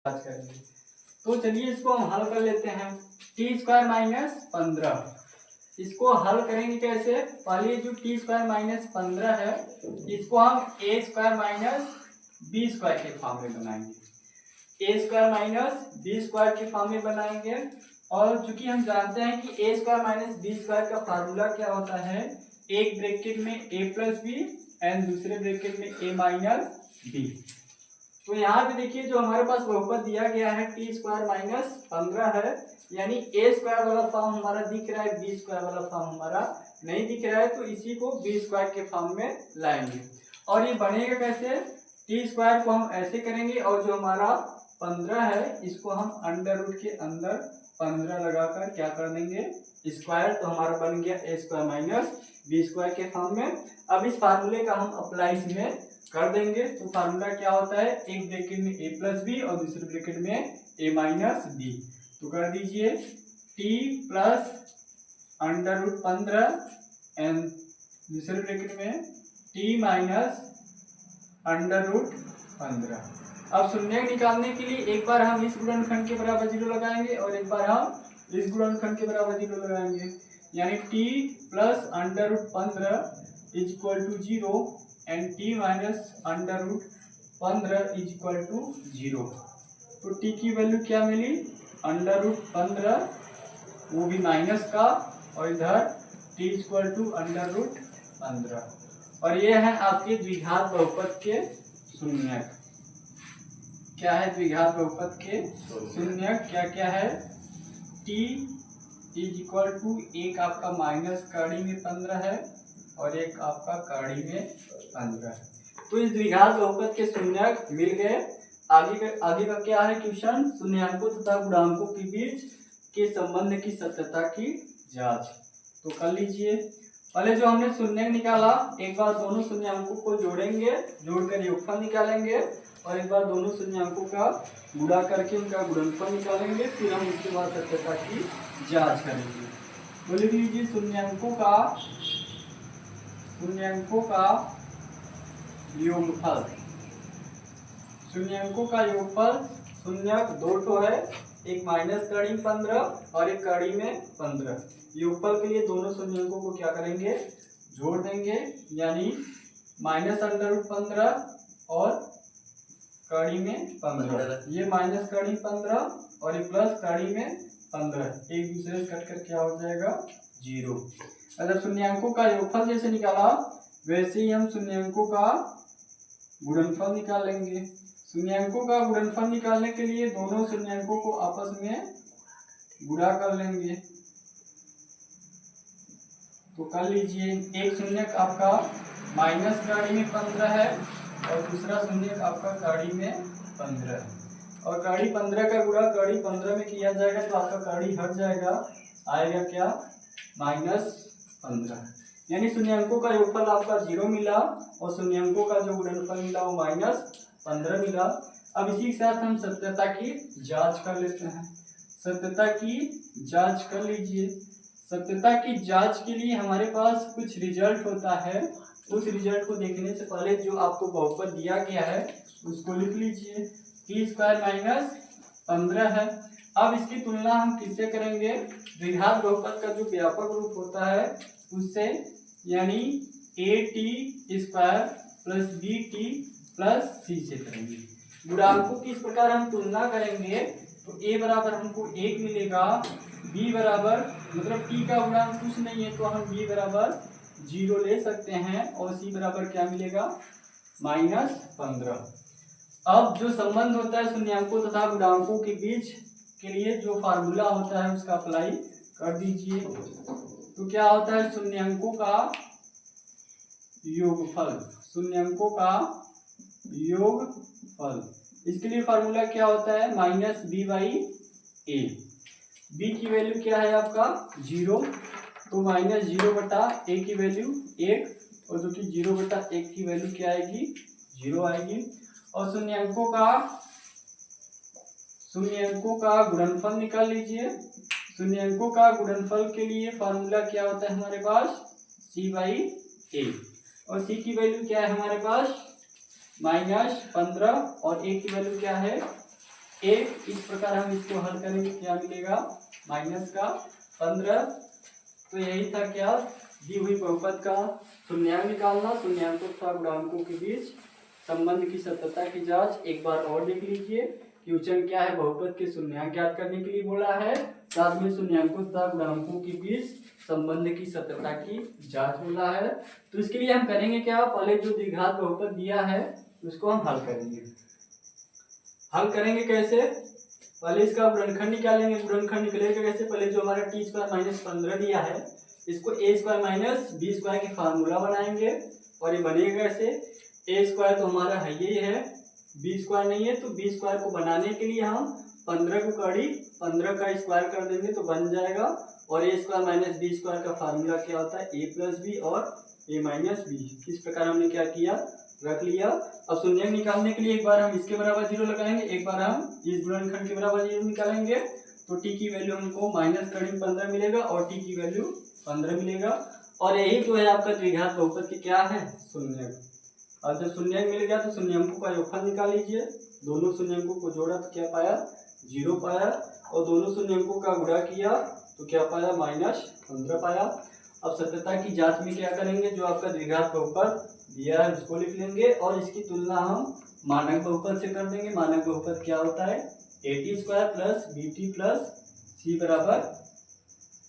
बात करेंगे। तो चलिए इसको हम हल कर लेते हैं। टी स्क्वायर माइनस 15, इसको हल करेंगे कैसे? पहले जो टी स्क्वायर माइनस 15 है इसको हम ए स्क्वायर माइनस बी स्क्वायर के फॉर्म में बनाएंगे। ए स्क्वायर माइनस बी स्क्वायर के फॉर्म में बनाएंगे। और चूंकि हम जानते हैं कि ए स्क्वायर माइनस बी स्क्वायर का फार्मूला क्या होता है, एक ब्रैकेट में ए प्लस बी एंड दूसरे ब्रैकेट में ए माइनस बी। तो यहाँ पे देखिए जो हमारे पास बहुपद दिया गया है टी स्क्वायर माइनस 15 है, यानी ए स्क्वायर वाला फॉर्म हमारा दिख रहा है, बी स्क्वायर वाला फॉर्म हमारा नहीं दिख रहा है, तो इसी को बी स्क्वायर के फॉर्म में लाएंगे। और ये बनेगा कैसे? टी स्क्वायर को हम ऐसे करेंगे और जो हमारा 15 है इसको हम अंडर रूट के अंदर 15 लगाकर क्या कर देंगे, स्क्वायर। तो हमारा बन गया ए स्क्वायर माइनस बी स्क्वायर के फॉर्म में। अब इस फार्मूले का हम अप्लाई इसमें कर देंगे। तो फार्मूला क्या होता है, एक ब्रैकेट में ए प्लस बी और दूसरे ब्रैकेट में ए माइनस बी। तो कर दीजिए T plus under root 15 and दूसरे ब्रैकेट में टी माइनस अंडर रूट 15। अब शून्य निकालने के लिए एक बार हम इस गुणनखंड के बराबर 0 लगाएंगे और एक बार हम इस गुणनखंड के बराबर 0 लगाएंगे, यानी T plus under root 15 is equal to 0 and T minus under root 15 is equal to 0। तो टी की वैल्यू क्या मिली, अंडर रूट 15, वो भी माइनस का, और इधर T equal to under root 15। और ये है आपके द्विघात बहुपद के शून्यक। क्या है द्विघात बहुपद के शून्यक? क्या क्या है? टी इज इक्वल टू, एक आपका माइनस कड़ी में 15 है और एक आपका कड़ी में 15 है। तो इस द्विघात बहुपद के शून्यक मिल गए। आगे का क्या है क्वेश्चन, शून्याङ्कों तथा गुणांकों के बीच के संबंध की सत्यता की जांच। तो कर लीजिए। पहले जो हमने शून्यक निकाला, एक बार दोनों शून्याङ्कों को जोड़ेंगे, जोड़कर योगफल निकालेंगे, और एक बार दोनों शून्याङ्कों का गुणा करके उनका गुणनफल निकालेंगे, फिर हम उसके बाद सत्यता की जांच करेंगे। तो लिख लीजिए शून्याङ्कों का योगफल। शून्याङ्कों का योगफल, शून्यक दो ठो है, एक माइनस कड़ी 15 और एक कड़ी में 15। योगफल के लिए दोनों शून्याङ्कों को क्या करेंगे, जोड़ देंगे, यानी माइनस अंडर रूट 15 और कड़ी में 15। ये माइनस कड़ी 15 और ये प्लस कड़ी में 15, एक दूसरे से कटकर क्या हो जाएगा, 0। अगर शून्याङ्कों का योगफल जैसे निकाला वैसे ही हम शून्याङ्कों का गुणनफल निकालेंगे। शून्याङ्कों का गुणनफल निकालने के लिए दोनों शून्याङ्कों को आपस में गुणा कर लेंगे। तो कर लीजिए, एक शून्यक आपका माइनस कड़ी में 15 है और दूसरा शून्यक आपका कड़ी में 15 है, और कड़ी 15 का गुणा कड़ी 15 में किया जाएगा तो आपका कड़ी हट जाएगा, आएगा क्या, माइनस 15। यानी शून्याङ्कों का योगफल आपका 0 मिला और शून्याङ्कों का जो गुणनफल मिला वो माइनस 15 मिला। अब इसी के साथ हम सत्यता की जांच कर लेते हैं। सत्यता की जांच कर लीजिए। सत्यता की जांच के लिए हमारे पास कुछ रिजल्ट होता है, उस रिजल्ट को देखने से पहले जो आपको बहुपद दिया गया है उसको लिख लीजिए। टी स्क्वायर माइनस 15 है। अब इसकी तुलना हम किससे करेंगे, द्विघात बहुपद का जो व्यापक रूप होता है उससे, यानी A T square plus B T plus C से करेंगे। गुणांकों की इस प्रकार हम तुलना करेंगे तो ए बराबर हमको 1 मिलेगा, बी बराबर, मतलब टी का गुणांक कुछ नहीं है तो हम बी बराबर 0 ले सकते हैं, और सी बराबर क्या मिलेगा, माइनस 15। अब जो संबंध होता है शून्याङ्कों तथा गुणांकों के बीच के लिए जो फार्मूला होता है उसका अप्लाई कर दीजिए। तो क्या होता है, शून्याङ्कों का योगफल, शून्याङ्कों का योगफल। इसके लिए फार्मूला क्या होता है, minus B by A. B की वैल्यू क्या है आपका 0, तो माइनस 0 बटा ए की वैल्यू 1, और जो कि 0 बटा 1 की वैल्यू क्या आएगी, 0 आएगी। और शून्याङ्कों का गुणनफल निकाल लीजिए। शून्याङ्कों का गुणनफल के लिए फार्मूला क्या होता है हमारे पास, सी बाई ए, और सी की वैल्यू क्या है हमारे पास, माइनस 15, और ए की वैल्यू क्या है ए। इस प्रकार हम इसको हल करेंगे, क्या मिलेगा, माइनस का 15। तो यही था क्या, दी हुई बहुपद का शून्यांक निकालना, शून्यांकों तथा गुणांकों के बीच संबंध की सत्यता की जांच। एक बार और देख लीजिए, क्वेश्चन क्या है, बहुपद के शून्यांक ज्ञात करने के लिए बोला है, साथ में शून्यांकों तथा गुणांकों के बीच संबंध की सत्यता की जांच बोला है। तो इसके लिए हम करेंगे क्या, पहले जो द्विघात बहुपद दिया है उसको हम हल करेंगे। हल करेंगे कैसे, पहले इसका गुणनखंड निकालेंगे। गुणनखंड निकलेगा कैसे, पहले जो हमारा टी स्क्वायर माइनस 15 दिया है इसको ए स्क्वायर माइनस बी स्क्वायर की फार्मूला बनाएंगे। और ये बनेगा कैसे, ए स्क्वायर तो हमारा है ही है, बी स्क्वायर नहीं है, तो बी स्क्वायर को बनाने के लिए हम 15 को कड़ी 15 का स्क्वायर कर देंगे तो बन जाएगा। और ए स्क्वायर माइनस बी स्क्वायर का फार्मूला क्या होता है, ए प्लस बी और ए माइनस बी। इस प्रकार हमने क्या किया, रख लिया। अब शून्यांक निकालने के लिए एक बार हम इसके बराबर 0 लगाएंगे, एक बार हम इस गुणनखंड के बराबर 0 निकालेंगे। तो टी की वैल्यू हमको माइनस कड़ी 15 मिलेगा और टी की वैल्यू 15 मिलेगा। और यही जो है आपका द्विघात बहुपद की क्या है, शून्यांक। और जब शून्यांक मिल गया तो शून्यांकों का योगफल निकाल लीजिए। दोनों शून्यांकों को जोड़ा तो क्या पाया, 0 पाया। और दोनों शून्यांकों का गुणा किया तो क्या पाया, माइनस 15 पाया। अब सत्यता की जांच में क्या करेंगे, जो आपका द्विघात बहुपद दिया है उसको लिख लेंगे और इसकी तुलना हम मानक बहुपद से कर देंगे। मानक बहुपद क्या होता है, A square plus B T plus C बराबर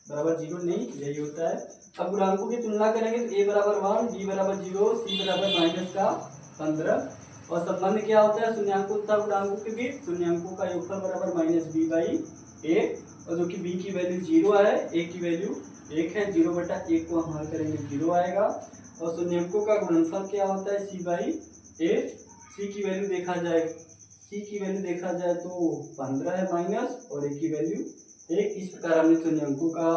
0 नहीं, यही होता है। अब गुणांकों की तुलना करेंगे तो ए बराबर 1, बी बराबर 0, सी बराबर माइनस का 15। और संबंध क्या होता है, शून्यांकों तथा गुणांकों के बीच शून्यांकों का योगफल बराबर माइनस बी बाई ए। और जो कि बी की वैल्यू 0 है, ए की वैल्यू 1 है, 0 बटा 1 को हम हल करेंगे 0 आएगा। और शून्यांकों का गुणनफल क्या होता है, सी बाई ए। सी की वैल्यू देखा जाए, सी की वैल्यू देखा जाए तो 15 है माइनस और ए की वैल्यू 1। इस प्रकार हमने शून्यांकों का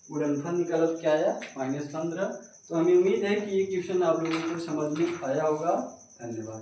गुणनफल निकाला तो क्या आया, -15। तो हमें उम्मीद है कि ये क्वेश्चन आप लोगों को समझ में आया होगा। धन्यवाद।